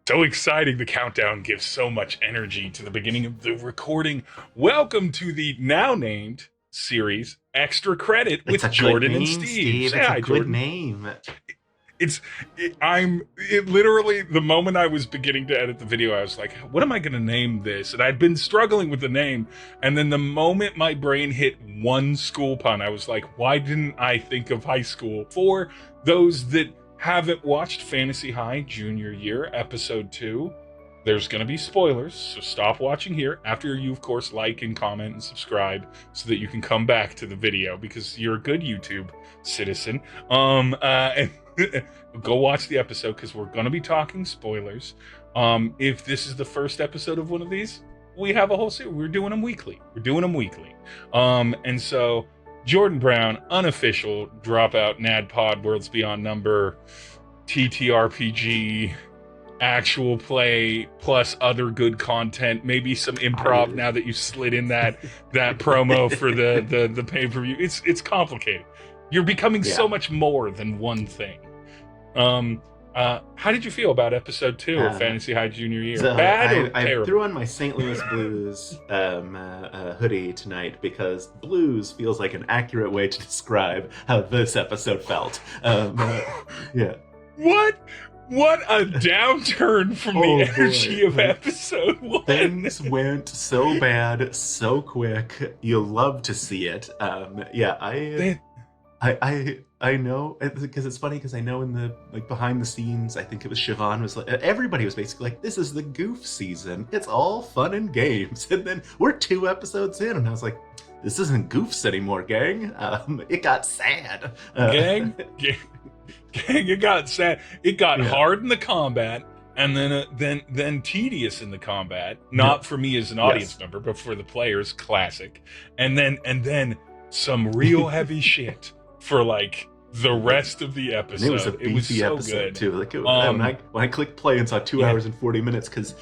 So exciting. The countdown gives so much energy to the beginning of the recording. Welcome to the now named series Extra Credit It's with a good Jordan and name, Steve. Steve. Say It's a hi, good Jordan. name. It literally, the moment I was beginning to edit the video, I was like, what am I going to name this? And I'd been struggling with the name. And then the moment my brain hit one school pun, I was like, why didn't I think of high school? For those that haven't watched Fantasy High Junior Year, episode 2, there's going to be spoilers. So stop watching here after you, of course, like and comment and subscribe, so that you can come back to the video because you're a good YouTube citizen. And go watch the episode because we're going to be talking spoilers. If this is the first episode of one of these, we have a whole series. We're doing them weekly. And so Jordan Brown, unofficial dropout NADPOD Worlds Beyond Number, TTRPG, actual play plus other good content, maybe some improv now that you slid in that promo for the pay-per-view. It's complicated. You're becoming so much more than one thing. How did you feel about episode 2 of Fantasy High Junior Year? Bad or terrible? I threw on my St. Louis Blues hoodie tonight because blues feels like an accurate way to describe how this episode felt. Yeah. What a downturn from the energy of episode 1. Things went so bad, so quick. You love to see it. I know, because it's funny because I know in the behind the scenes, I think it was Siobhan was like, everybody was basically like, this is the goof season. It's all fun and games. And then we're 2 episodes in and I was like, this isn't goofs anymore, gang. It got sad. Gang, it got sad. It got hard in the combat, and then tedious in the combat. Not for me as an audience member, but for the players, classic. And then some real heavy shit for like the rest of the episode. And it was a beefy so episode good too. Like when I clicked play and saw 2 hours and 40 minutes, because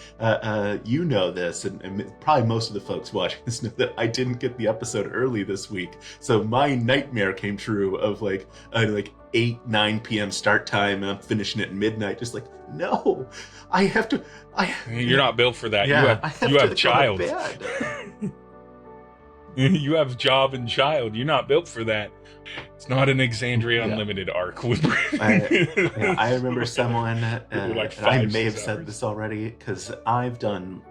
you know this, and probably most of the folks watching this know that I didn't get the episode early this week. So my nightmare came true of like 8-9 p.m. start time, and I'm finishing it at midnight. Just like, no, I have to. You're not built for that. Yeah, you have child. Go to bed. You have job and child. You're not built for that. It's not an Exandria Unlimited arc. I remember someone, like I may have said this already, because I've done,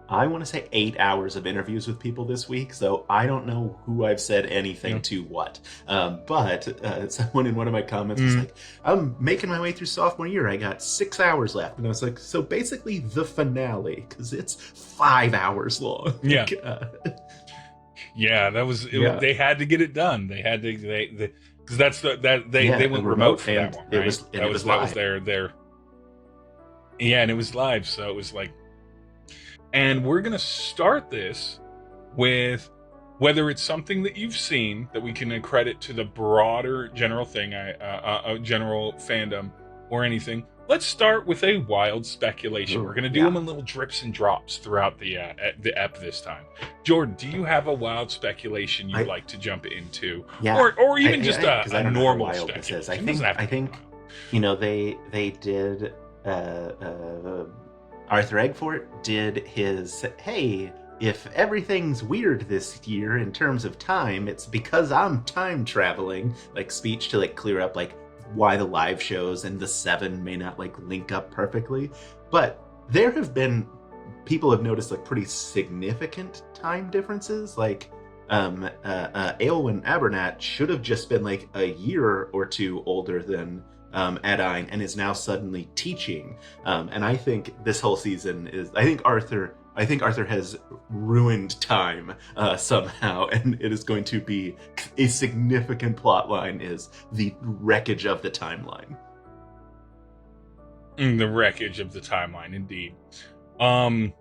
I want to say 8 hours of interviews with people this week, so I don't know who I've said anything to what. But someone in one of my comments was like, I'm making my way through sophomore year. I got 6 hours left. And I was like, so basically the finale, because it's 5 hours long. Yeah. Yeah, that was it. They had to get it done. They had to because they went remote for that one. Right? That was their and it was live, so it was like. And we're gonna start this with whether it's something that you've seen that we can accredit to the broader general thing, general fandom, or anything. Let's start with a wild speculation. We're going to do them in little drips and drops throughout the ep this time. Jordan, do you have a wild speculation you'd like to jump into? Yeah. Or even just a normal speculation? I think you know, they did, Arthur Eggfort did his, hey, if everything's weird this year in terms of time, it's because I'm time traveling, like speech to like clear up like why the live shows and the 7 may not like link up perfectly. But there have been, people have noticed like pretty significant time differences. Like Aelwyn Abernat should have just been like a year or 2 older than Adine, and is now suddenly teaching. And I think this whole season is, I think Arthur has ruined time somehow, and it is going to be a significant plot line, is the wreckage of the timeline. The wreckage of the timeline, indeed. My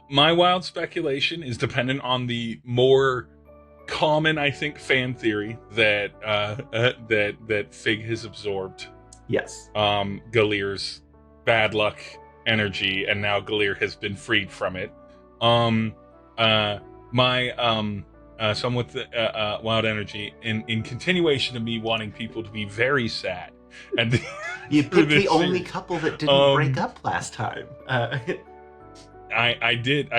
wild speculation is dependent on the more common, I think, fan theory that that Fig has absorbed. Yes. Galier's bad luck energy, and now Galier has been freed from it. So I'm with the wild energy in continuation of me wanting people to be very sad, and You through picked the this only series. couple that didn't break up last time. I did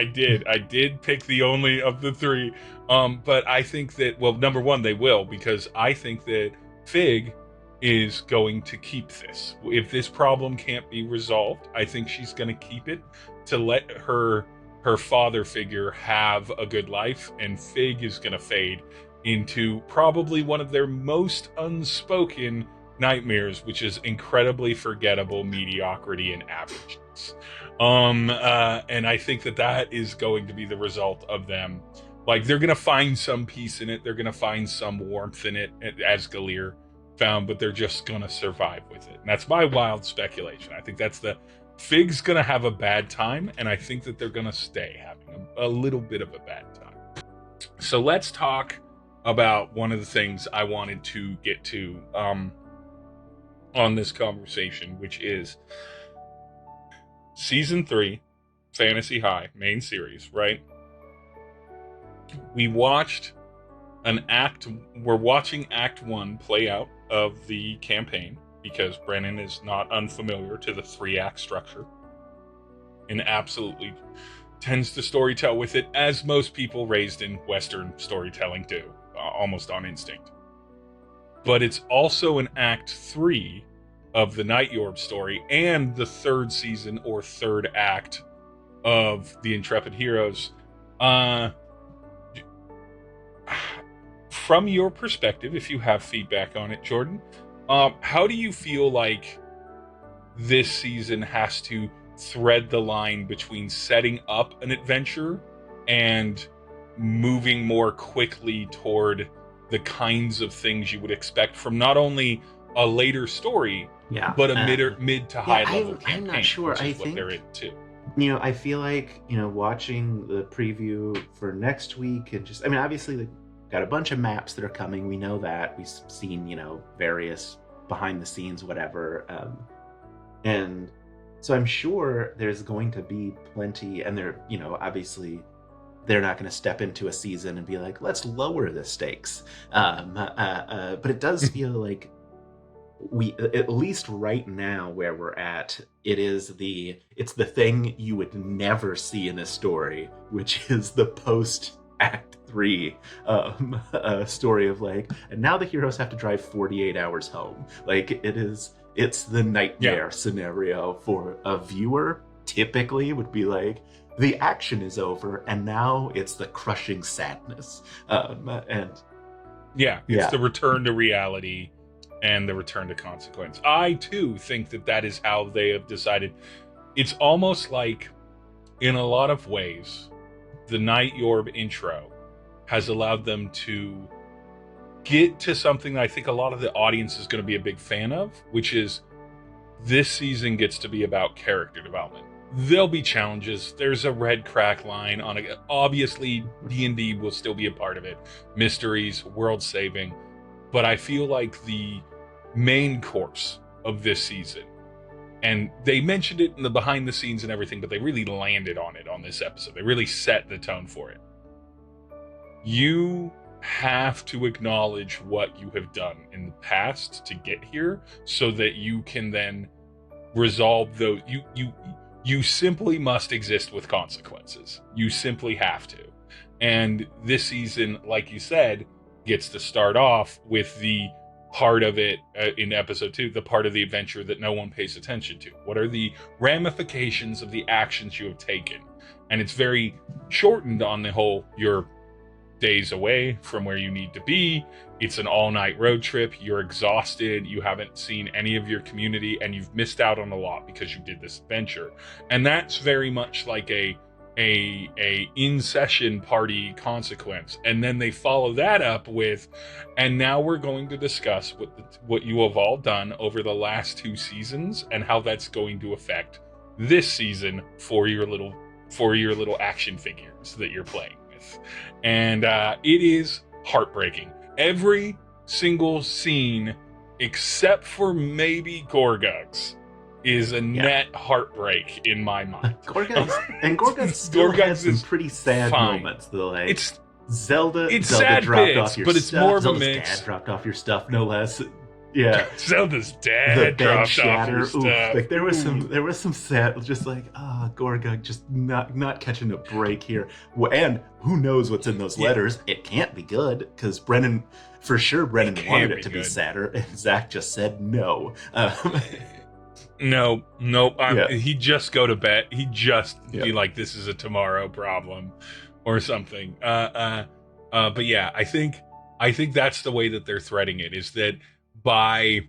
pick the only of the three. But I think that, well, number one, they will, because I think that Fig is going to keep this. If this problem can't be resolved, I think she's going to keep it to let her father figure have a good life, and Fig is going to fade into probably one of their most unspoken nightmares, which is incredibly forgettable mediocrity and averageness. And I think that is going to be the result of them. Like, they're going to find some peace in it. They're going to find some warmth in it, as Galir found, but they're just going to survive with it. And that's my wild speculation. I think that's Fig's going to have a bad time, and I think that they're going to stay having a little bit of a bad time. So let's talk about one of the things I wanted to get to on this conversation, which is Season 3, Fantasy High, main series, right? We're watching Act 1 play out of the campaign, because Brennan is not unfamiliar to the 3-act structure and absolutely tends to storytell with it, as most people raised in Western storytelling do, almost on instinct. But it's also an Act 3 of the Night Yorb story and the 3rd season or 3rd act of the Intrepid Heroes. From your perspective, if you have feedback on it, Jordan, how do you feel like this season has to thread the line between setting up an adventure and moving more quickly toward the kinds of things you would expect from not only a later story, but a mid to high level campaign? I'm not sure. I think they're in too. I feel like, watching the preview for next week, and just, obviously, like, got a bunch of maps that are coming. We know that. We've seen, various behind the scenes, whatever. And so I'm sure there's going to be plenty, and they're, obviously, they're not going to step into a season and be like, let's lower the stakes. But it does feel like we, at least right now where we're at, it's the thing you would never see in a story, which is the post Act 3 story of, like, and now the heroes have to drive 48 hours home. Like, it's the nightmare scenario for a viewer. Typically would be like, the action is over and now it's the crushing sadness. It's the return to reality and the return to consequence. I too think that is how they have decided. It's almost like, in a lot of ways, the Night Yorb intro has allowed them to get to something that I think a lot of the audience is going to be a big fan of, which is this season gets to be about character development. There'll be challenges. There's a red crack line on it. Obviously, D&D will still be a part of it. Mysteries, world saving. But I feel like the main course of this season, and they mentioned it in the behind the scenes and everything, but they really landed on it on this episode. They really set the tone for it. You have to acknowledge what you have done in the past to get here, so that you can then resolve those. You simply must exist with consequences. You simply have to. And this season, like you said, gets to start off with the part of it in episode 2, the part of the adventure that no one pays attention to. What are the ramifications of the actions you have taken? And it's very shortened on the whole, you're days away from where you need to be. It's an all-night road trip. You're exhausted. You haven't seen any of your community, and you've missed out on a lot because you did this adventure. And that's very much like a in-session party consequence. And then they follow that up with, and now we're going to discuss what you have all done over the last 2 seasons and how that's going to affect this season for your little action figures that you're playing with. And it is heartbreaking. Every single scene, except for maybe Gorgugs, is a net heartbreak in my mind. Gorgugs still has some pretty sad moments. Though, like, Zelda sad dropped bits, off your but it's stuff. more of a Zelda's mix. dad dropped off your stuff, no less. Yeah. Zelda's The dad bed dropped off shatter. her Oof. stuff. Like there was some sad, just like Gorga just not catching a break here. And who knows what's in those letters? It can't be good because Brennan wanted it to be sadder, and Zach just said no. Nope. Yeah. He'd just go to bed. He'd just be like, "This is a tomorrow problem," or something. But yeah, I think that's the way that they're threading it, is that by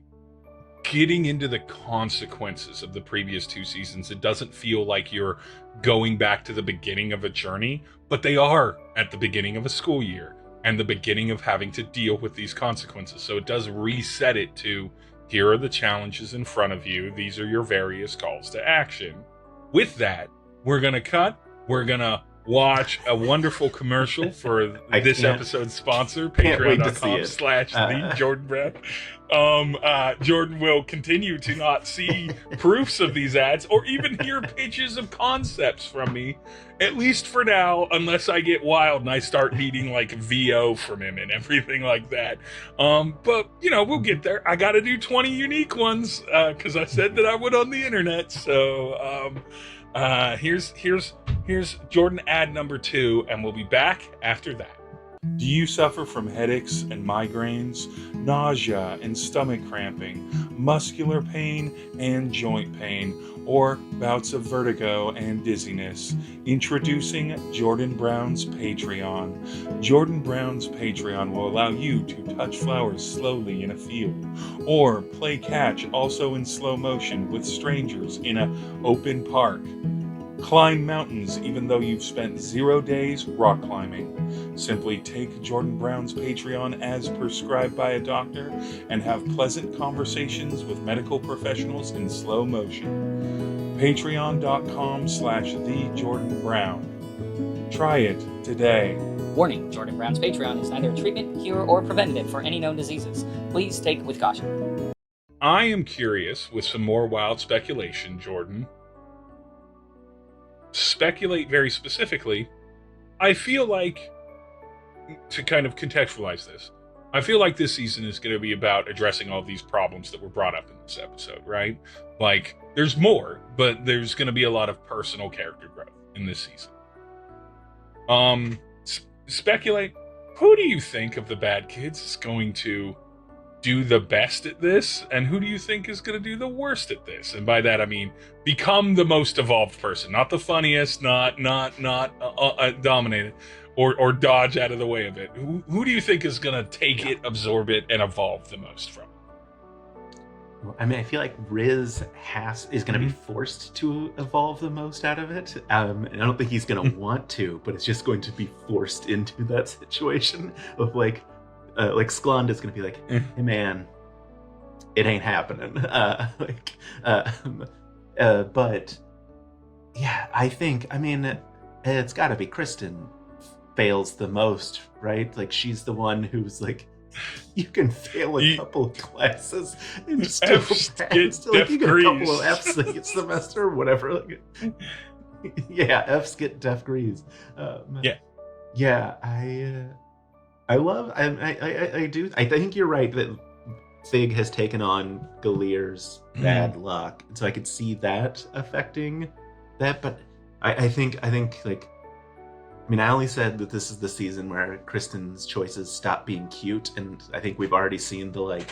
getting into the consequences of the previous 2 seasons, it doesn't feel like you're going back to the beginning of a journey, but they are at the beginning of a school year and the beginning of having to deal with these consequences. So it does reset it to, here are the challenges in front of you. These are your various calls to action. With that, we're going to cut. We're going to watch a wonderful commercial for this episode's sponsor, patreon.com/the Jordon Brown. Jordon will continue to not see proofs of these ads or even hear pitches of concepts from me, at least for now, unless I get wild and I start needing like VO from him and everything like that. But we'll get there. I got to do 20 unique ones because I said that I would on the internet. So here's Jordon ad number 2, and we'll be back after that. Do you suffer from headaches and migraines, nausea and stomach cramping, muscular pain and joint pain, or bouts of vertigo and dizziness? Introducing Jordon Brown's Patreon. Jordon Brown's Patreon will allow you to touch flowers slowly in a field, or play catch also in slow motion with strangers in an open park. Climb mountains even though you've spent 0 days rock climbing. Simply take Jordon Brown's Patreon as prescribed by a doctor and have pleasant conversations with medical professionals in slow motion. Patreon.com/thejordanbrown. Try it today. Warning, Jordon Brown's Patreon is neither a treatment, cure, or preventative for any known diseases. Please take it with caution. I am curious, with some more wild speculation, Jordon. Speculate very specifically. I feel like, to kind of contextualize this, I feel like this season is going to be about addressing all these problems that were brought up in this episode, right? Like, there's more, but there's going to be a lot of personal character growth in this season. Speculate, who do you think of the bad kids is going to do the best at this, and who do you think is going to do the worst at this? And by that I mean become the most evolved person, not the funniest, not dominated, or dodge out of the way of it. Who do you think is going to take it, absorb it, and evolve the most from it? I mean, I feel like Riz is going to be forced to evolve the most out of it. And I don't think he's going to want to, but it's just going to be forced into that situation of like Skland is going to be like, hey man, it ain't happening. But yeah, I mean, it's got to be Kristen fails the most, right? Like, she's the one who's like, you can fail a couple of classes and still pass. Like, you get a couple of F's this semester or whatever. Like, yeah, F's get Def Grease. Yeah, I think you're right that Fig has taken on Galier's bad luck, so I could see that affecting that. But I think like, I mean, I only said that this is the season where Kristen's choices stop being cute, and I think we've already seen the like,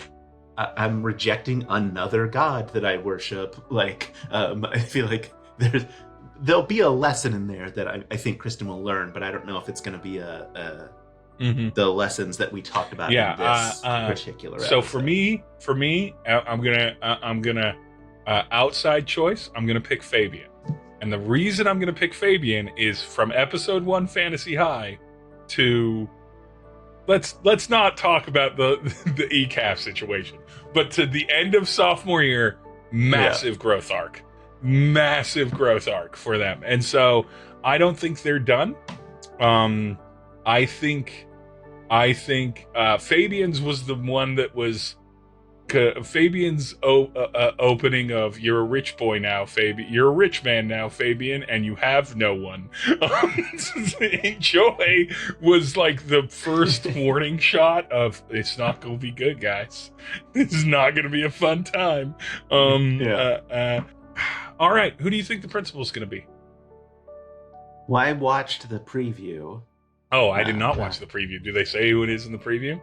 I'm rejecting another god that I worship. Like, I feel like there'll be a lesson in there that I think Kristen will learn, but I don't know if it's going to be the lessons that we talked about in this particular episode. So for me, I'm gonna outside choice. I'm gonna pick Fabian, and the reason I'm gonna pick Fabian is from episode 1 Fantasy High to let's not talk about the ECAF situation, but to the end of sophomore year, massive growth arc for them, and so I don't think they're done. I think Fabian's was the one that was Fabian's opening of "You're a rich boy now, Fabian. You're a rich man now, Fabian, and you have no one." Enjoy was like the first warning shot of it's not going to be good, guys. This is not going to be a fun time. All right, who do you think the principal's going to be? Well, I watched the preview. Oh, I did not watch the preview. Do they say who it is in the preview?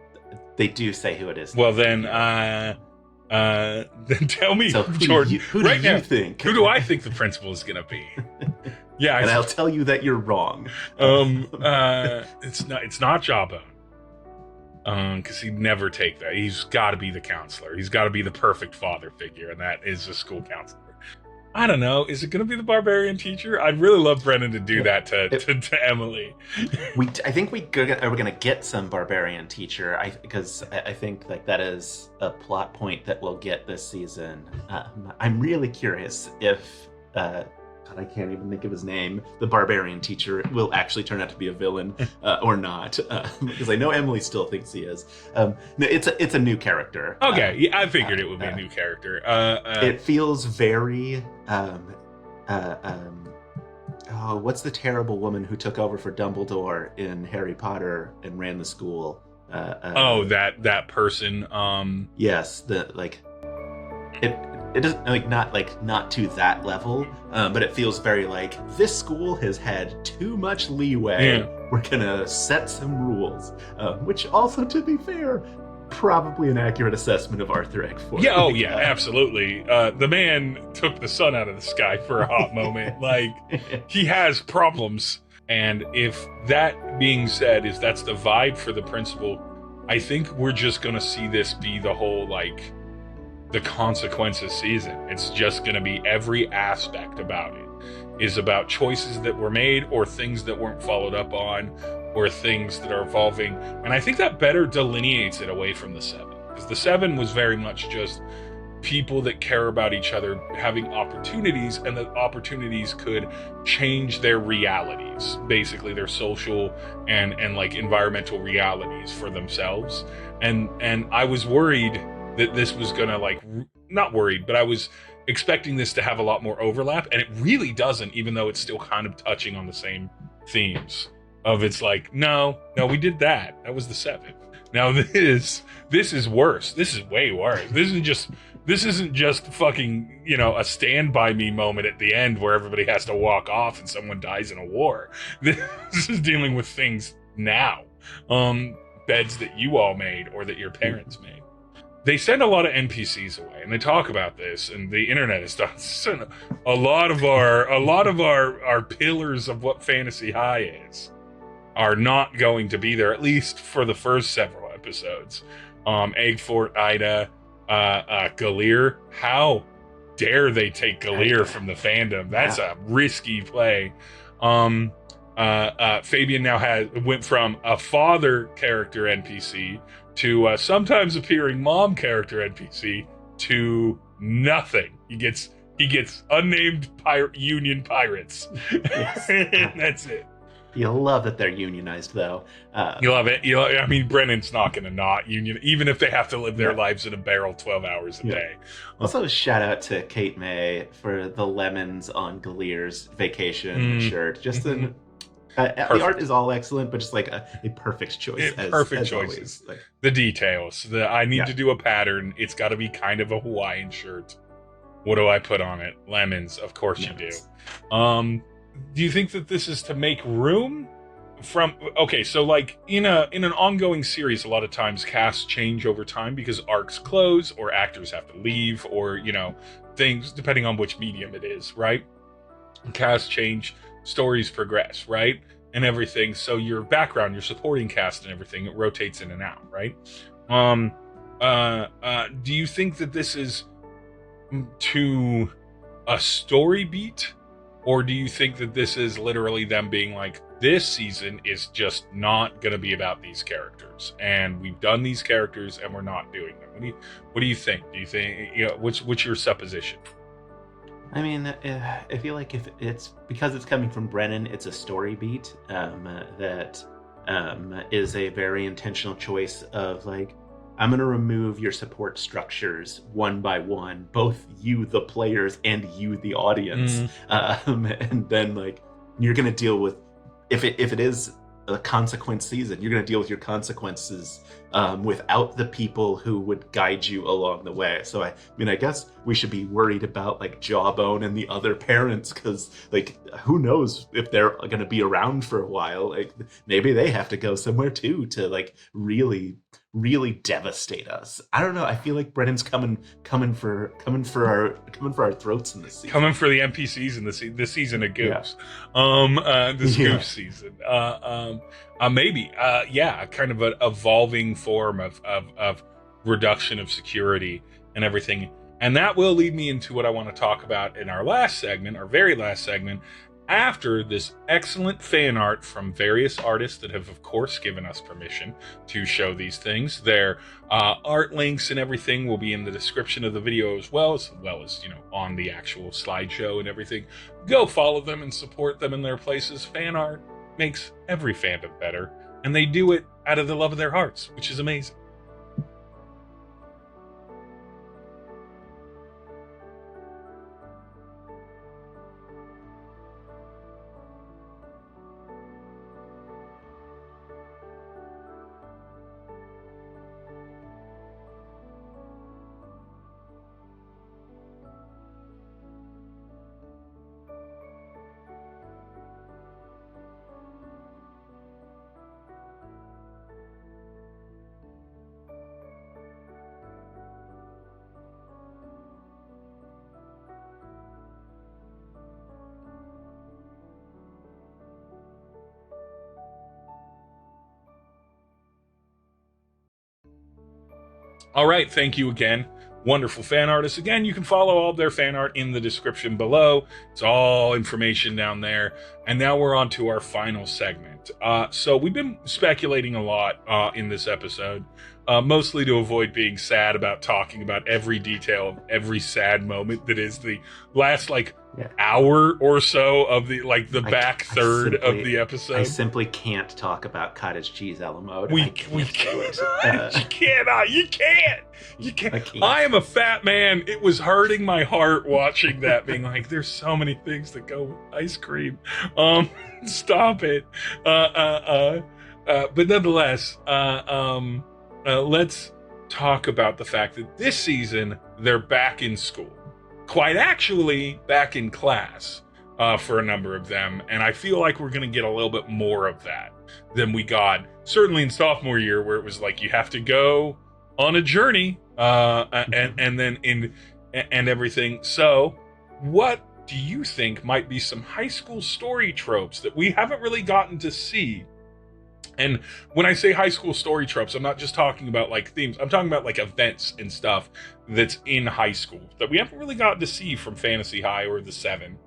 They do say who it is. Well, then tell me, so Jordan. Who do you think? Who do I think the principal is going to be? Yeah, and I'll tell you that you're wrong. It's not Jawbone. Because he'd never take that. He's got to be the counselor. He's got to be the perfect father figure, and that is a school counselor. I don't know. Is it going to be the barbarian teacher? I'd really love Brennan to do that to Emily. I think we're going to get some barbarian teacher. Because I think like that is a plot point that we'll get this season. I'm really curious if I can't even think of his name. The barbarian teacher will actually turn out to be a villain or not, because I know Emily still thinks he is. No, it's a new character. Okay, yeah, I figured it would be a new character. It feels very. What's the terrible woman who took over for Dumbledore in Harry Potter and ran the school? That person. Yes, It doesn't not to that level, but it feels very like this school has had too much leeway. Yeah. We're gonna set some rules, which also, to be fair, probably an accurate assessment of Arthur Eggford. Yeah, absolutely. The man took the sun out of the sky for a hot moment. Like, he has problems, and if that being said, that's the vibe for the principal, I think we're just gonna see this be the whole the consequences season. It's just going to be every aspect about it is about choices that were made or things that weren't followed up on or things that are evolving. And I think that better delineates it away from the 7, because the 7 was very much just people that care about each other having opportunities, and that opportunities could change their realities, basically their social and like environmental realities for themselves. And I was worried that this was gonna not worried, but I was expecting this to have a lot more overlap, and it really doesn't, even though it's still kind of touching on the same themes of it's like, no, we did that was the 7. Now this is worse. This is way worse. This isn't just fucking, a Stand By Me moment at the end where everybody has to walk off and someone dies in a war. This is dealing with things now, beds that you all made or that your parents made. They send a lot of NPCs away, and they talk about this, and the internet has done a lot of our pillars of what Fantasy High is are not going to be there, at least for the first several episodes. Eggfort, Ida, Galir. How dare they take Galir from the fandom? That's a risky play. Fabian now went from a father character NPC to sometimes appearing mom character NPC to nothing. He gets unnamed Union pirates. Yes. That's it. You'll love that they're unionized, though. You love it. I mean, Brennan's not going to not union, even if they have to live their lives in a barrel 12 hours a day. Also, shout out to Kate May for the lemons on Galir's vacation shirt. Just the art is all excellent, but just like a perfect choice. Perfect choices. The details. I need to do a pattern. It's got to be kind of a Hawaiian shirt. What do I put on it? Lemons. Of course you do. Do you think that this is to make room from... Okay, so like in an ongoing series, a lot of times casts change over time because arcs close or actors have to leave or, things, depending on which medium it is, right? Casts change, stories progress, right? And everything. So your background, your supporting cast and everything, it rotates in and out, right? Do you think that this is to a story beat? Or do you think that this is literally them being like, this season is just not going to be about these characters, and we've done these characters and we're not doing them? What do you think? Do you think, what's your supposition? I mean, I feel like if it's because it's coming from Brennan, it's a story beat that is a very intentional choice of like, I'm going to remove your support structures one by one, both you, the players, and you, the audience. And then like you're going to deal with, if it is a consequence season, you're going to deal with your consequences without the people who would guide you along the way. So I mean, I guess we should be worried about like Jawbone and the other parents, because like who knows if they're going to be around for a while. Like maybe they have to go somewhere too to like really devastate us. I don't know. I feel like Brennan's coming for our throats in this season. Coming for the NPCs in this season of Goose. This Goose season. Maybe. Kind of an evolving form of reduction of security and everything. And that will lead me into what I want to talk about in our very last segment, after this excellent fan art from various artists that have, of course, given us permission to show these things. Their art links and everything will be in the description of the video as well as on the actual slideshow and everything. Go follow them and support them in their places. Fan art makes every fandom better, and they do it out of the love of their hearts, which is amazing. All right, thank you again, wonderful fan artists. Again, you can follow all of their fan art in the description below. It's all information down there. And now we're on to our final segment. So we've been speculating a lot in this episode, mostly to avoid being sad about talking about every detail of every sad moment that is the last hour or so of the back third of the episode. I simply can't talk about cottage cheese a la mode. We can't. You cannot. You can't. You can't. I am a fat man. It was hurting my heart watching that, being like, there's so many things that go with ice cream. Stop it. But nonetheless, let's talk about the fact that this season they're back in school. Quite actually back in class for a number of them. And I feel like we're going to get a little bit more of that than we got certainly in sophomore year, where it was like you have to go on a journey and then and everything. So what do you think might be some high school story tropes that we haven't really gotten to see? And when I say high school story tropes, I'm not just talking about like themes. I'm talking about like events and stuff that's in high school that we haven't really gotten to see from Fantasy High or the 7.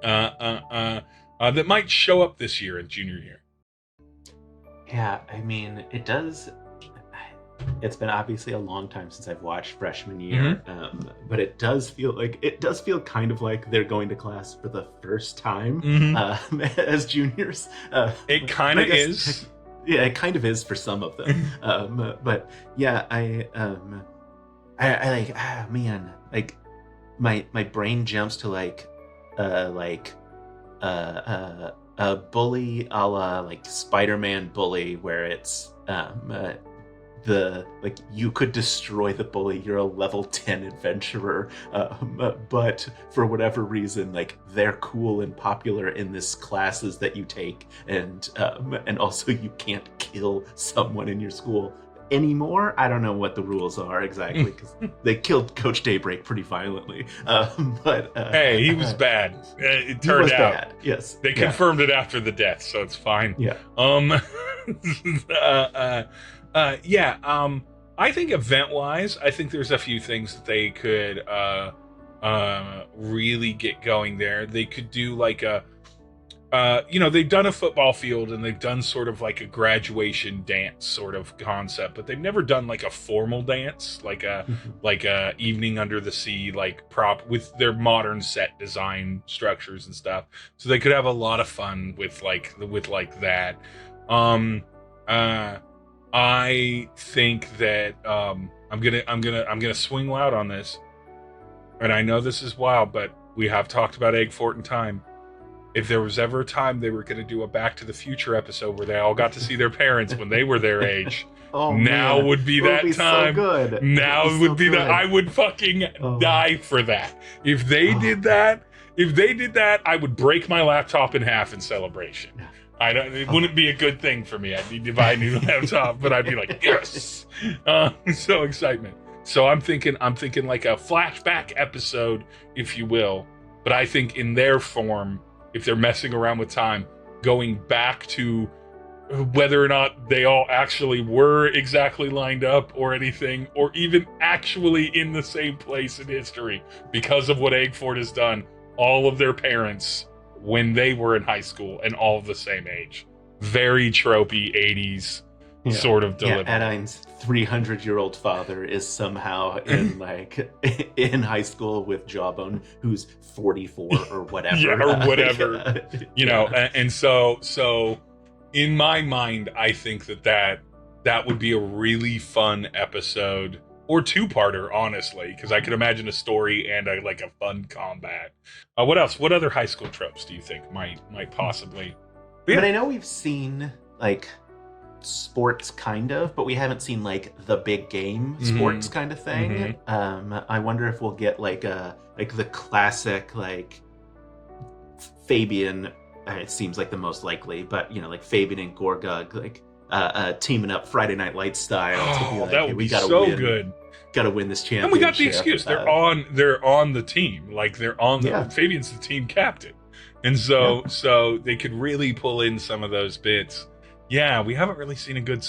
That might show up this year in junior year. Yeah, I mean, it does. It's been obviously a long time since I've watched freshman year, but it does feel kind of like they're going to class for the first time as juniors. It kind of is. Yeah, it kind of is for some of them. But yeah, I like, man, like my brain jumps to a bully a la like Spider-Man bully, where it's you could destroy the bully, you're a level 10 adventurer, but for whatever reason, like they're cool and popular in this classes that you take, and also you can't kill someone in your school anymore. I don't know what the rules are exactly, because they killed Coach Daybreak pretty violently, but hey, he was bad. It turned out bad. Yes, they confirmed it after the death, so it's fine. I think event-wise, I think there's a few things that they could really get going there. They could do like they've done a football field and they've done sort of like a graduation dance sort of concept, but they've never done like a formal dance, like a evening under the sea, like prop with their modern set design structures and stuff. So they could have a lot of fun with that. I think that I'm gonna swing loud on this, and I know this is wild, but we have talked about Egg Fort and time. If there was ever a time they were gonna do a Back to the Future episode where they all got to see their parents when they were their age, now man. would be that time. So good. Now would so be good. that. I would fucking die for that. If they did that, I would break my laptop in half in celebration. It wouldn't be a good thing for me. I'd need to buy a new laptop, but I'd be like, yes. So excitement. So I'm thinking like a flashback episode, if you will. But I think in their form, if they're messing around with time, going back to whether or not they all actually were exactly lined up or anything, or even actually in the same place in history because of what Egg Fort has done, all of their parents when they were in high school and all the same age. Very tropey 80s sort of delivery. Yeah, Adine's 300-year-old father is somehow in in high school with Jawbone, who's 44 or whatever. Yeah, or whatever. You know, and so in my mind, I think that would be a really fun episode, or two-parter, honestly, because I could imagine a story and a fun combat. What else? What other high school tropes do you think might possibly? Yeah. But I know we've seen sports kind of, but we haven't seen the big game sports kind of thing. I wonder if we'll get the classic Fabian. It seems like the most likely, but Fabian and Gorgug teaming up Friday Night Lights style. To be that would be so good. Got to win this championship. And we got the excuse. They're on the team. They're on the Fabian's the team captain. And so they could really pull in some of those bits. Yeah, we haven't really seen a good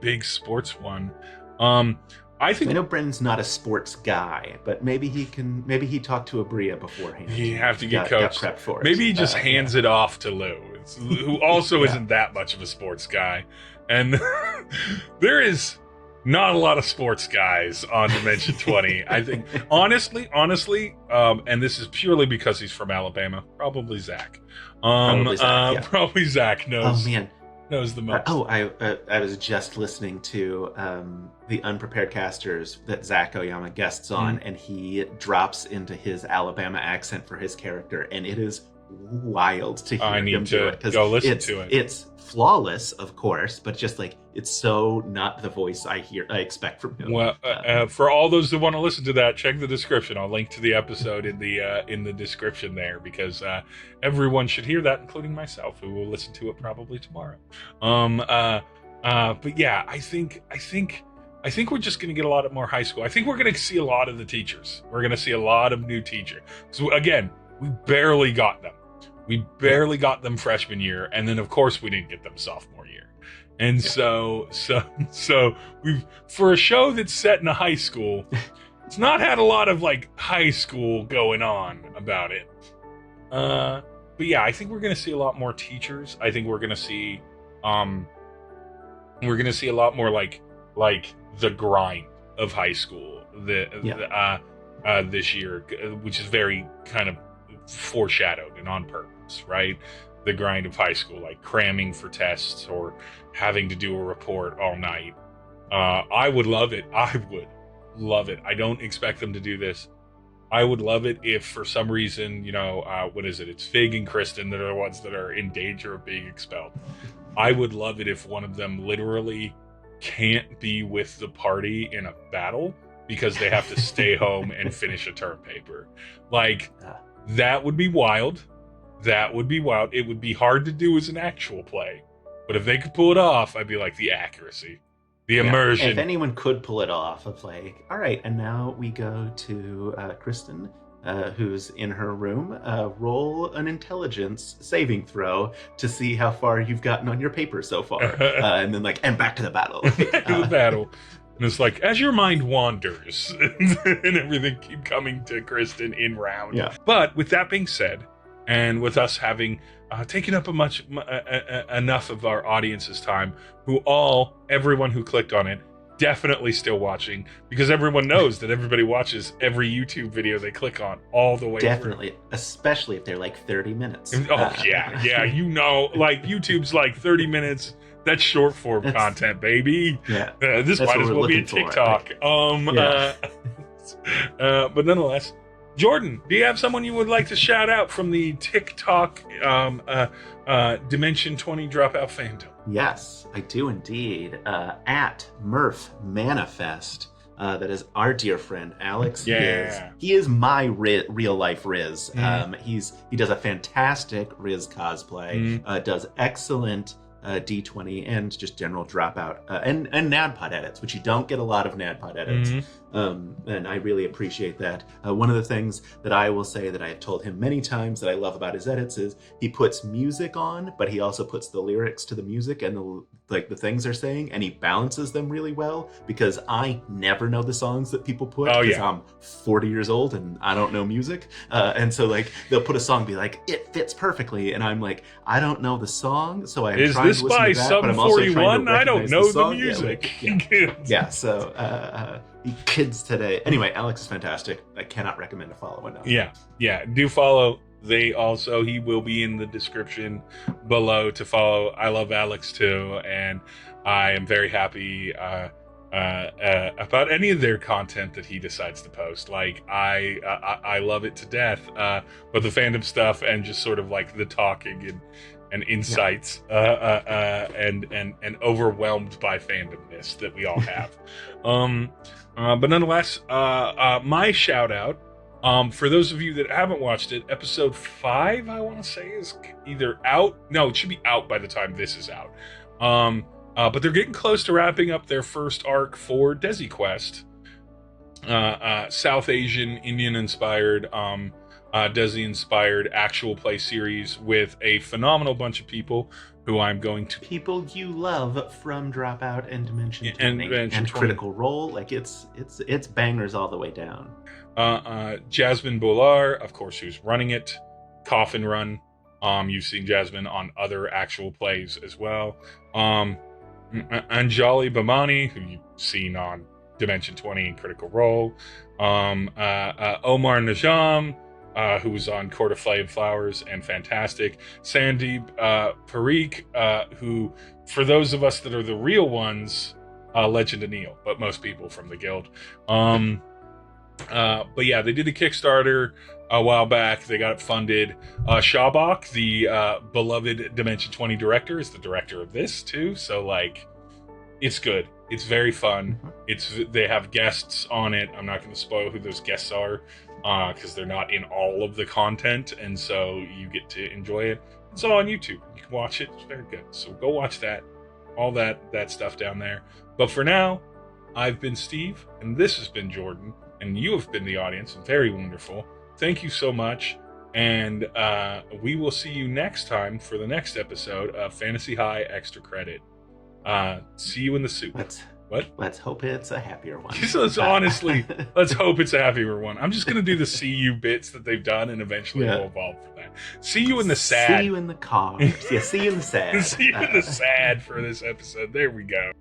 big sports one. I know Brendan's not a sports guy, but maybe he talked to Abria beforehand. You have to get coached. Got prepped for it. Maybe he just hands it off to Lou, who also isn't that much of a sports guy. And there is not a lot of sports guys on Dimension 20. I think, honestly, and this is purely because he's from Alabama, probably Zach. Probably Zach knows. Oh man, knows the most. I was just listening to the Unprepared Casters that Zach Oyama guests on, and he drops into his Alabama accent for his character, and it is wild to hear him do it. Go listen to it. It's flawless, of course, but just it's so not the voice I expect from him. Well, for all those who want to listen to that, check the description. I'll link to the episode in the description there, because everyone should hear that, including myself, who will listen to it probably tomorrow. But yeah, I think we're just going to get a lot more high school. I think we're going to see a lot of the teachers. We're going to see a lot of new teachers. So again, we barely got them. We barely got them freshman year, and then of course we didn't get them sophomore year. And so we've, for a show that's set in a high school, it's not had a lot of high school going on about it. But yeah, I think we're gonna see a lot more teachers. I think we're gonna see a lot more like the grind of high school this year, which is very kind of foreshadowed and on purpose, right? The grind of high school, like cramming for tests or having to do a report all night. I would love it. I would love it. I don't expect them to do this. I would love it if for some reason, what is it? It's Fig and Kristen that are the ones that are in danger of being expelled. I would love it if one of them literally can't be with the party in a battle because they have to stay home and finish a term paper. That would be wild. That would be wild. It would be hard to do as an actual play. But if they could pull it off, I'd be like, the accuracy, the immersion. If anyone could pull it off, of all right, and now we go to Kristen, who's in her room. Roll an intelligence saving throw to see how far you've gotten on your paper so far. And then and back to the battle. To the battle. And it's as your mind wanders and everything keep coming to Kristen in round. Yeah. But with that being said, and with us having taken up enough of our audience's time, everyone who clicked on it, definitely still watching, because everyone knows that everybody watches every YouTube video they click on all the way Definitely, through. Especially if they're 30 minutes. Yeah. YouTube's 30 minutes. That's short form That's- content, baby. Yeah. This That's might what as we're well be a looking for, TikTok. Yeah. But nonetheless, Jordan, do you have someone you would like to shout out from the TikTok Dimension 20 Dropout fandom? Yes, I do indeed. At Murph Manifest. That is our dear friend Alex. Yeah. He is my real life Riz. Mm. He does a fantastic Riz cosplay. Does excellent D20 and just general dropout and NADPOD edits, which you don't get a lot of NADPOD edits. And I really appreciate that. One of the things that I will say that I have told him many times that I love about his edits is he puts music on, but he also puts the lyrics to the music and the things they're saying, and he balances them really well, because I never know the songs that people put because I'm 40 years old and I don't know music. And so like they'll put a song, be like, it fits perfectly, and I'm like, I don't know the song, so I'm trying to listen by to that, Sum but I'm also 41? trying to I don't recognize know the song. music. Yeah, so kids today. Anyway, Alex is fantastic. I cannot recommend to follow enough. Yeah, do follow. He will be in the description below to follow. I love Alex too, and I am very happy about any of their content that he decides to post. Like I love it to death. But the fandom stuff and just sort of like the talking and insights and overwhelmed by fandomness that we all have. But nonetheless, my shout out, for those of you that haven't watched it, episode 5, I want to say, is either out. No, it should be out by the time this is out. But they're getting close to wrapping up their first arc for Desi Quest. South Asian, Indian-inspired, Desi-inspired actual play series with a phenomenal bunch of people who I'm going to... People you love from Dropout and Dimension 20 and Critical Role. Like, it's bangers all the way down. Jasmine Bolar, of course, who's running it. Coffin Run. You've seen Jasmine on other actual plays as well. Anjali Bhamani, who you've seen on Dimension 20 and Critical Role. Omar Najam, who was on Court of Flame Flowers and fantastic. Sandeep Parikh, who, for those of us that are the real ones, Legend of Neil, but most people from the guild. But yeah, they did a Kickstarter a while back. They got it funded. Shabak, the beloved Dimension 20 director, is the director of this too. So like, it's good. It's very fun. They have guests on it. I'm not going to spoil who those guests are, because they're not in all of the content, and so you get to enjoy it. It's all on YouTube. You can watch it. It's very good. So go watch that. All that stuff down there. But for now, I've been Steve, and this has been Jordan, and you have been the audience. Very wonderful. Thank you so much, and we will see you next time for the next episode of Fantasy High Extra Credit. See you in the soup. Let's hope it's a happier one. Honestly, let's hope it's a happier one. I'm just going to do the see you bits that they've done, and eventually we'll evolve from that. See you in the sad. See you in the car. Yeah, see you in the sad. See you in the sad for this episode. There we go.